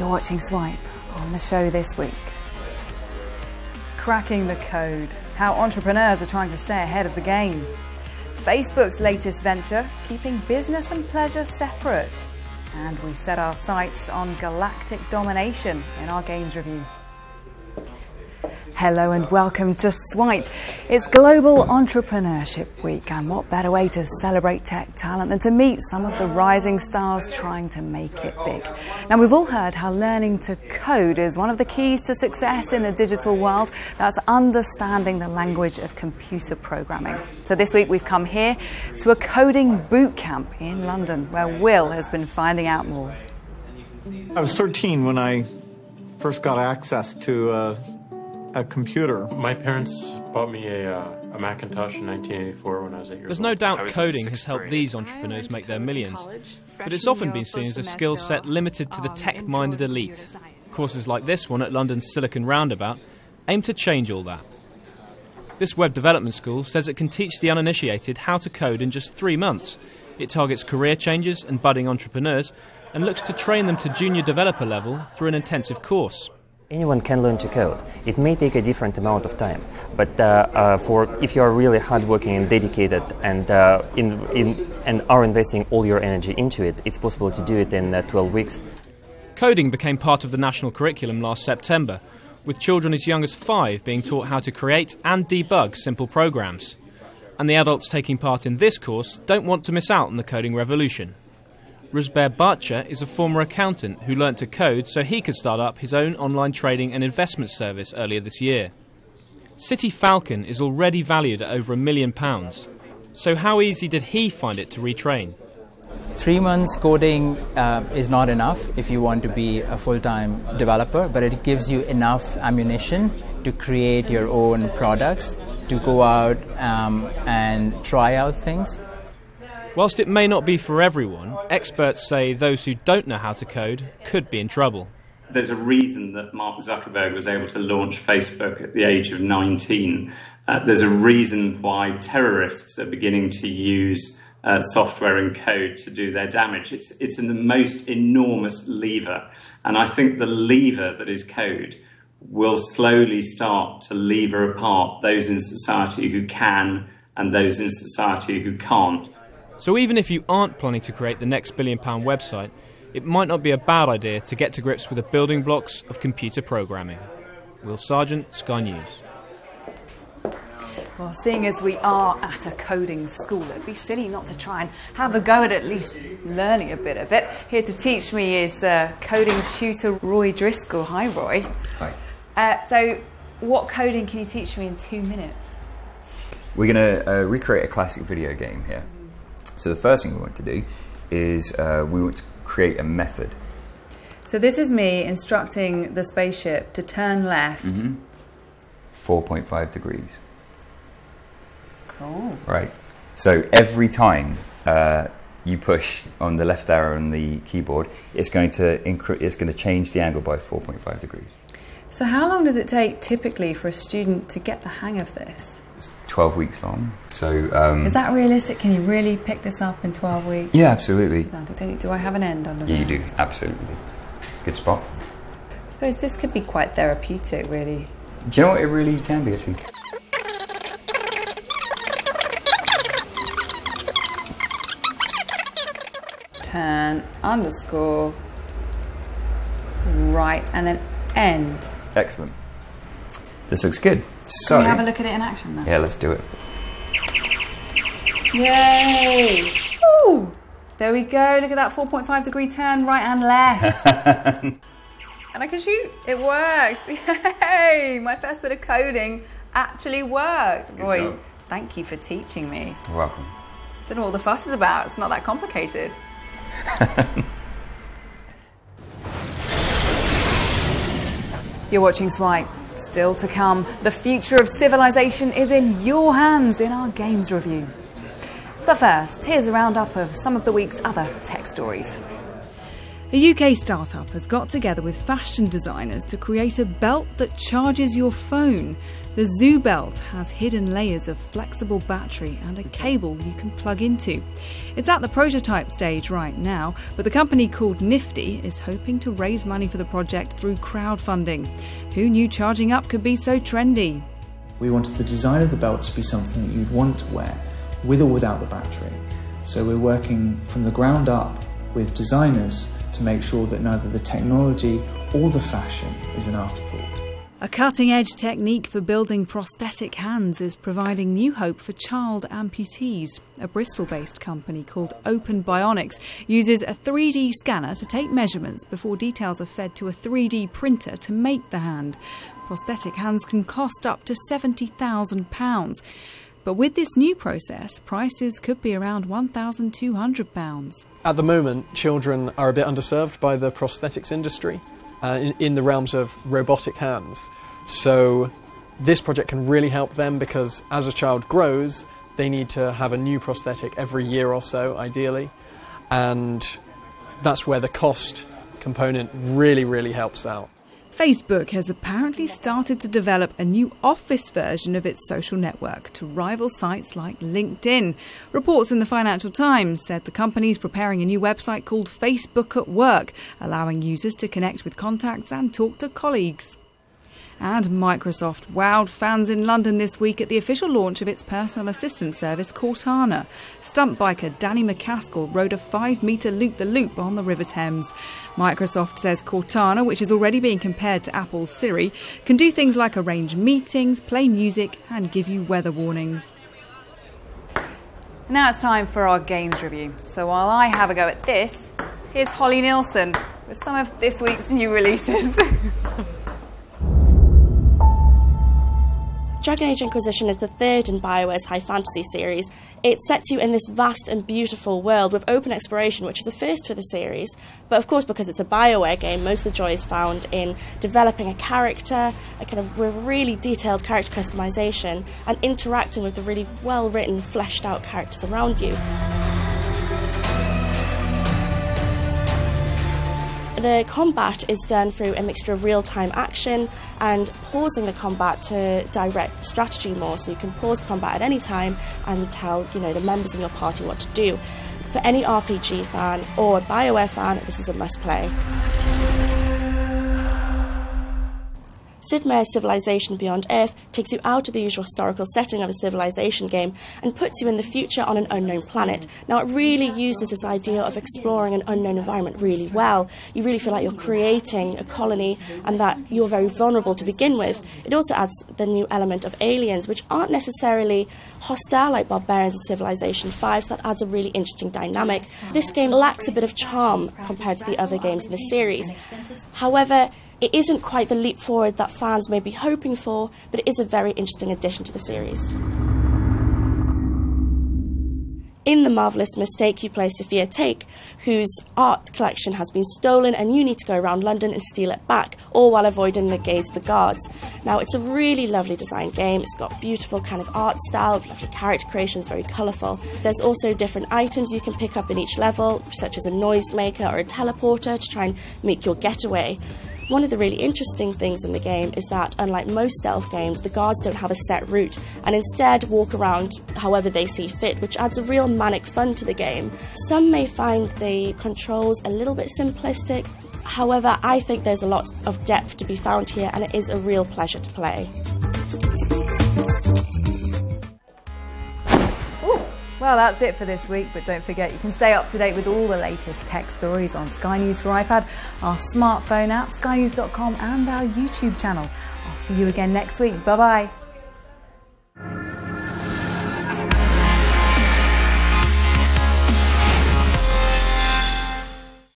You're watching Swipe. On the show this week, cracking the code, how entrepreneurs are trying to stay ahead of the game. Facebook's latest venture, keeping business and pleasure separate. And we set our sights on galactic domination in our games review. Hello and welcome to Swipe. It's Global Entrepreneurship Week, and what better way to celebrate tech talent than to meet some of the rising stars trying to make it big. Now, we've all heard how learning to code is one of the keys to success in the digital world. That's understanding the language of computer programming. So this week we've come here to a coding boot camp in London, where Will has been finding out more. I was 13 when I first got access to a computer. My parents bought me a Macintosh in 1984 when I was 8 years old. There's no doubt coding has helped these entrepreneurs make their millions, but it's often been seen as a skill set limited to the tech-minded elite. Courses like this one at London's Silicon Roundabout aim to change all that. This web development school says it can teach the uninitiated how to code in just 3 months. It targets career changers and budding entrepreneurs and looks to train them to junior developer level through an intensive course. Anyone can learn to code. It may take a different amount of time, but if you are really hardworking and dedicated and are investing all your energy into it, it's possible to do it in 12 weeks. Coding became part of the national curriculum last September, with children as young as 5 being taught how to create and debug simple programs. And the adults taking part in this course don't want to miss out on the coding revolution. Rusber Barcha is a former accountant who learnt to code so he could start up his own online trading and investment service earlier this year. City Falcon is already valued at over £1 million. So how easy did he find it to retrain? 3 months coding is not enough if you want to be a full-time developer, but it gives you enough ammunition to create your own products, to go out and try out things. Whilst it may not be for everyone, experts say those who don't know how to code could be in trouble. There's a reason that Mark Zuckerberg was able to launch Facebook at the age of 19. There's a reason why terrorists are beginning to use software and code to do their damage. It's in the most enormous lever. And I think the lever that is code will slowly start to lever apart those in society who can and those in society who can't. So even if you aren't planning to create the next £1 billion website, it might not be a bad idea to get to grips with the building blocks of computer programming. Will Sargent, Sky News. Well, seeing as we are at a coding school, it'd be silly not to try and have a go at least learning a bit of it. Here to teach me is coding tutor Roy Driscoll. Hi, Roy. Hi. So what coding can you teach me in 2 minutes? We're going to recreate a classic video game here. So the first thing we want to do is we want to create a method. So this is me instructing the spaceship to turn left. 4.5 degrees. Cool. Right. So every time you push on the left arrow on the keyboard, it's going to change the angle by 4.5 degrees. So how long does it take typically for a student to get the hang of this? 12 weeks long. So is that realistic? Can you really pick this up in 12 weeks? Yeah, absolutely. Do I have an end on the Yeah, you do, absolutely. Good spot. I suppose this could be quite therapeutic, really. Do you know what it really can be, actually? Turn, underscore, right, and then end. Excellent. This looks good. So, can we have a look at it in action then? Yeah, let's do it. Yay! Ooh, there we go. Look at that 4.5 degree turn, right and left. And I can shoot. It works. Yay! My first bit of coding actually worked. Roy, thank you for teaching me. You're welcome. Don't know what the fuss is about. It's not that complicated. You're watching Swipe. Still to come, the future of civilization is in your hands in our games review. But first, here's a roundup of some of the week's other tech stories. A UK startup has got together with fashion designers to create a belt that charges your phone. The Zoo Belt has hidden layers of flexible battery and a cable you can plug into. It's at the prototype stage right now, but the company called Nifty is hoping to raise money for the project through crowdfunding. Who knew charging up could be so trendy? We wanted the design of the belt to be something that you'd want to wear, with or without the battery. So we're working from the ground up with designers to make sure that neither the technology or the fashion is an afterthought. A cutting-edge technique for building prosthetic hands is providing new hope for child amputees. A Bristol-based company called Open Bionics uses a 3D scanner to take measurements before details are fed to a 3D printer to make the hand. Prosthetic hands can cost up to £70,000. But with this new process, prices could be around £1,200. At the moment, children are a bit underserved by the prosthetics industry in the realms of robotic hands. So this project can really help them because as a child grows, they need to have a new prosthetic every year or so, ideally. And that's where the cost component really helps out. Facebook has apparently started to develop a new office version of its social network to rival sites like LinkedIn. Reports in the Financial Times said the company's preparing a new website called Facebook at Work, allowing users to connect with contacts and talk to colleagues. And Microsoft wowed fans in London this week at the official launch of its personal assistant service, Cortana. Stunt biker Danny McCaskill rode a 5-metre loop-the-loop on the River Thames. Microsoft says Cortana, which is already being compared to Apple's Siri, can do things like arrange meetings, play music and give you weather warnings. Now it's time for our games review. So while I have a go at this, here's Holly Nielsen with some of this week's new releases. Dragon Age Inquisition is the third in BioWare's high fantasy series. It sets you in this vast and beautiful world with open exploration, which is a first for the series. But of course, because it's a BioWare game, most of the joy is found in developing a character, with really detailed character customization, and interacting with the really well-written, fleshed-out characters around you. The combat is done through a mixture of real-time action and pausing the combat to direct the strategy more, so you can pause the combat at any time and tell the members in your party what to do. For any RPG fan or a BioWare fan, this is a must-play. Sid Meier's Civilization Beyond Earth takes you out of the usual historical setting of a civilization game and puts you in the future on an unknown planet. Now, it really uses this idea of exploring an unknown environment really well. You really feel like you're creating a colony and that you're very vulnerable to begin with. It also adds the new element of aliens, which aren't necessarily hostile like barbarians in Civilization 5, so that adds a really interesting dynamic. This game lacks a bit of charm compared to the other games in the series. However, it isn't quite the leap forward that fans may be hoping for, but it is a very interesting addition to the series. In The Marvellous Mistake, you play Sophia Take, whose art collection has been stolen and you need to go around London and steal it back, all while avoiding the gaze of the guards. Now, it's a really lovely designed game. It's got beautiful kind of art style, lovely character creation, it's very colourful. There's also different items you can pick up in each level, such as a noisemaker or a teleporter to try and make your getaway. One of the really interesting things in the game is that, unlike most stealth games, the guards don't have a set route and instead walk around however they see fit, which adds a real manic fun to the game. Some may find the controls a little bit simplistic, however, I think there's a lot of depth to be found here and it is a real pleasure to play. Well, that's it for this week, but don't forget you can stay up to date with all the latest tech stories on Sky News for iPad, our smartphone app, skynews.com and our YouTube channel. I'll see you again next week. Bye-bye.